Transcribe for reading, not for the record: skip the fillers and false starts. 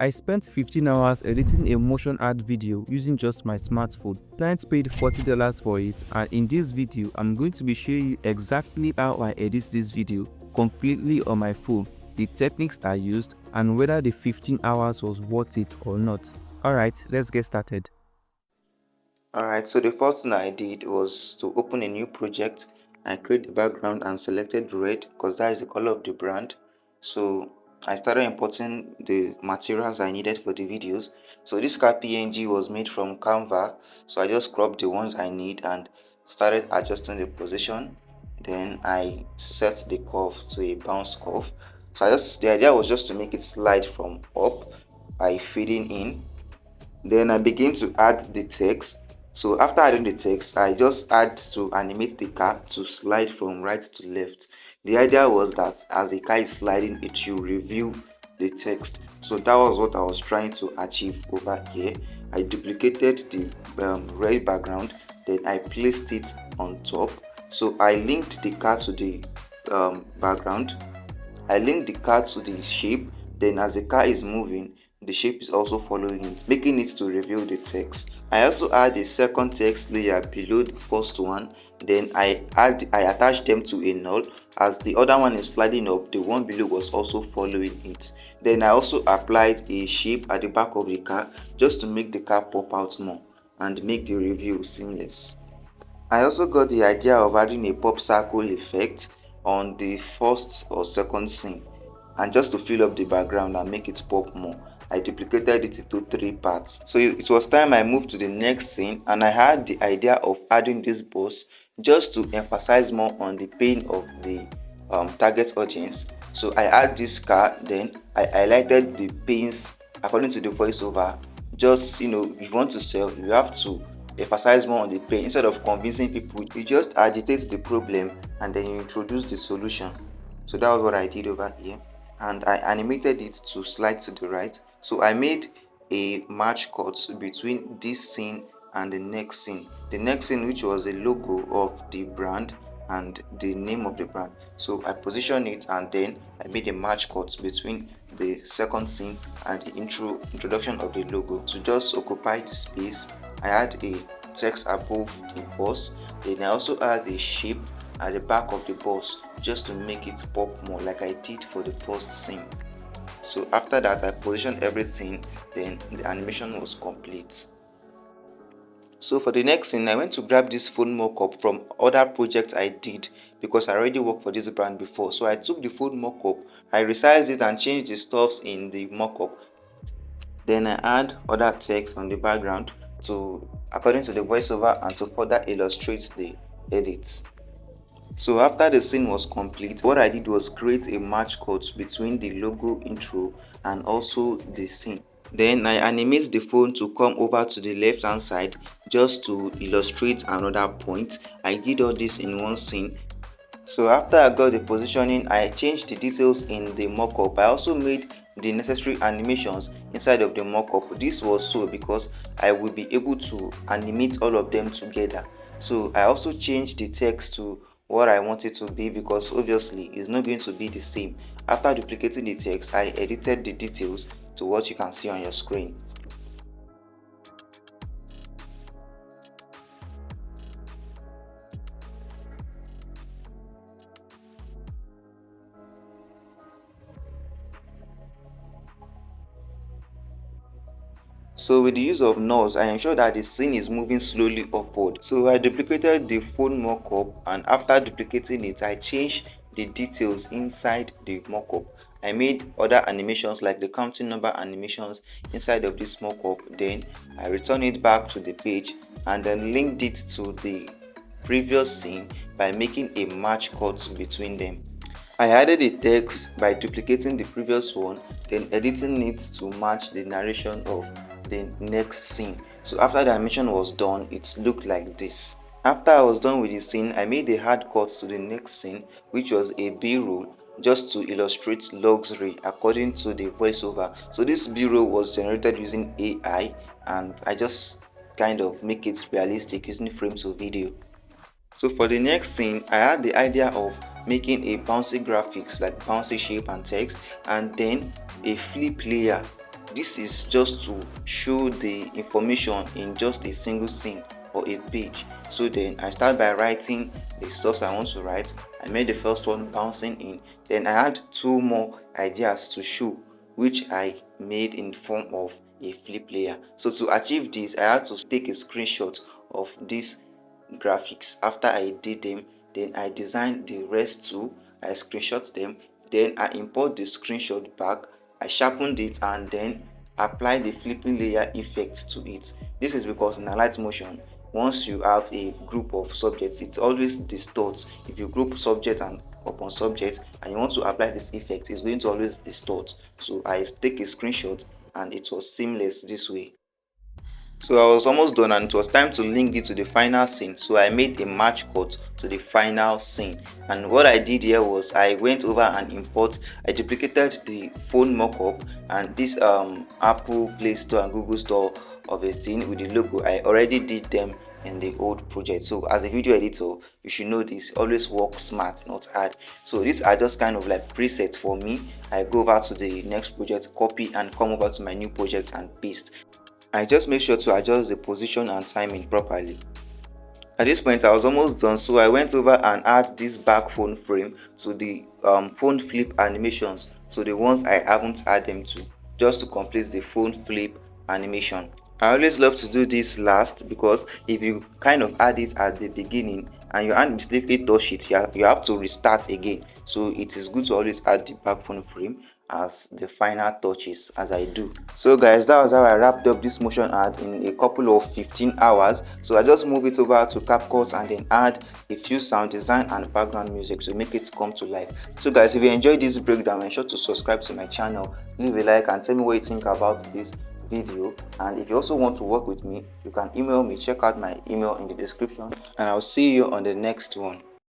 I spent 15 hours editing a motion art video using just my smartphone. Clients paid $40 for it, and in this video, I'm going to be showing you exactly how I edit this video completely on my phone, the techniques I used, and whether the 15 hours was worth it or not. Alright, let's get started. Alright, so the first thing I did was to open a new project. I create the background and selected red because that is the color of the brand. So I started importing the materials I needed for the videos. So this car PNG was made from Canva. So I just cropped the ones I need and started adjusting the position. Then I set the curve to a bounce curve. So the idea was just to make it slide from up by feeding in. Then I begin to add the text. So after adding the text, I just add to animate the car to slide from right to left. The idea was that as the car is sliding, it should reveal the text. So that was what I was trying to achieve over here. I duplicated the red background, then I placed it on top. So I linked the car to the background. I linked the car to the shape. Then as the car is moving, the shape is also following it, making it to reveal the text. I also add a second text layer below the first one. Then I attach them to a null. As the other one is sliding up, the one below was also following it. Then I also applied a shape at the back of the car just to make the car pop out more and make the reveal seamless. I also got the idea of adding a pop circle effect on the first or second scene, and just to fill up the background and make it pop more, I duplicated it into 3 parts. So it was time I moved to the next scene, and I had the idea of adding this boss just to emphasize more on the pain of the target audience. So I add this car, then I highlighted the pains according to the voiceover. Just if you want to sell, you have to emphasize more on the pain instead of convincing people. You just agitate the problem and then you introduce the solution. So that was what I did over here, and I animated it to slide to the right. So I made a match cut between this scene and the next scene. The next scene, which was the logo of the brand and the name of the brand. So I positioned it and then I made a match cut between the second scene and the introduction of the logo. To just occupy the space, I add a text above the boss. Then I also add a shape at the back of the boss just to make it pop more, like I did for the first scene. So after that, I positioned everything, then the animation was complete. So for the next scene, I went to grab this phone mockup from other projects I did because I already worked for this brand before. So I took the phone mockup, I resized it and changed the stuffs in the mockup. Then I add other text on the background to according to the voiceover and to further illustrate the edits. So after the scene was complete, what I did was create a match cut between the logo intro and also the scene. Then I animate the phone to come over to the left hand side just to illustrate another point. I did all this in one scene. So after I got the positioning, I changed the details in the mockup. I also made the necessary animations inside of the mockup. This was so because I will be able to animate all of them together. So I also changed the text to what I want it to be because obviously it's not going to be the same. After duplicating the text, I edited the details to what you can see on your screen. So with the use of nose, I ensure that the scene is moving slowly upward. So I duplicated the phone mockup, and after duplicating it, I changed the details inside the mockup. I made other animations like the counting number animations inside of this mockup. Then I return it back to the page and then linked it to the previous scene by making a match cut between them. I added the text by duplicating the previous one, then editing it to match the narration of the next scene. So after the animation was done, it looked like this. After I was done with the scene, I made a hard cut to the next scene, which was a B-roll, just to illustrate luxury according to the voiceover. So this B-roll was generated using AI, and I just kind of make it realistic using frames of video. So for the next scene, I had the idea of making a bouncy graphics like bouncy shape and text, and then a flip layer This is just to show the information in just a single scene or a page. So then I start by writing the stuff I want to write. I made the first one bouncing in, then I had two more ideas to show, which I made in form of a flip layer. So to achieve this, I had to take a screenshot of this graphics. After I did them, then I designed the rest too. I screenshot them, then I import the screenshot back, I sharpened it, and then apply the flipping layer effect to it. This is because in Alight Motion, once you have a group of subjects, it always distorts. If you group subject and upon subject and you want to apply this effect, it's going to always distort. So I take a screenshot and it was seamless this way. So I was almost done and it was time to link it to the final scene. So I made a match cut to the final scene. And what I did here was I went over and I duplicated the phone mockup and this Apple Play Store and Google Store of a thing with the logo. I already did them in the old project. So as a video editor, you should know this. Always work smart, not hard. So these are just kind of like presets for me. I go over to the next project, copy, and come over to my new project and paste. I just make sure to adjust the position and timing properly. At this point I was almost done, so I went over and add this back phone frame to the phone flip animations, to the ones I haven't added them to, just to complete the phone flip animation. I always love to do this last because if you kind of add it at the beginning and your hand mistakenly touch it, you have to restart again. So it is good to always add the back phone frame as the final touches, as I do. So guys, that was how I wrapped up this motion ad in a couple of 15 hours. So I just move it over to CapCut and then add a few sound design and background music to make it come to life. So guys, if you enjoyed this breakdown, make sure to subscribe to my channel, leave a like, and tell me what you think about this video. And if you also want to work with me, you can email me. Check out my email in the description, and I'll see you on the next one.